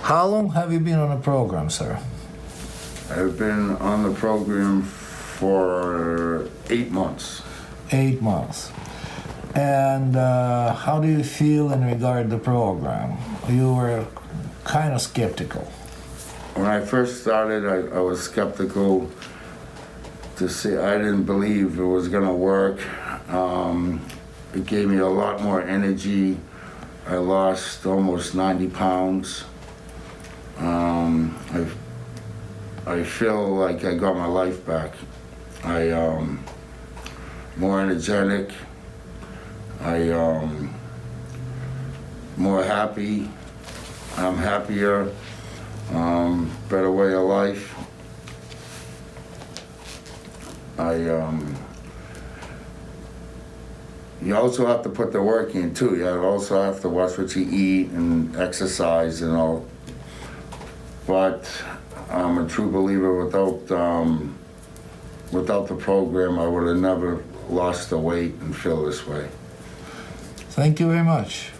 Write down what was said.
How long have you been on the program, sir? I've been on the program for 8 months. 8 months. And how do you feel in regard to the program? You were kind of skeptical. When I first started, I was skeptical to see. I didn't believe it was going to work. It gave me a lot more energy. I lost almost 90 pounds. I feel like I got my life back. More energetic. More happy. I'm happier. Better way of life. You also have to put the work in too. You also have to watch what you eat and exercise and all. But I'm a true believer. Without the program, I would have never lost the weight and feel this way. Thank you very much.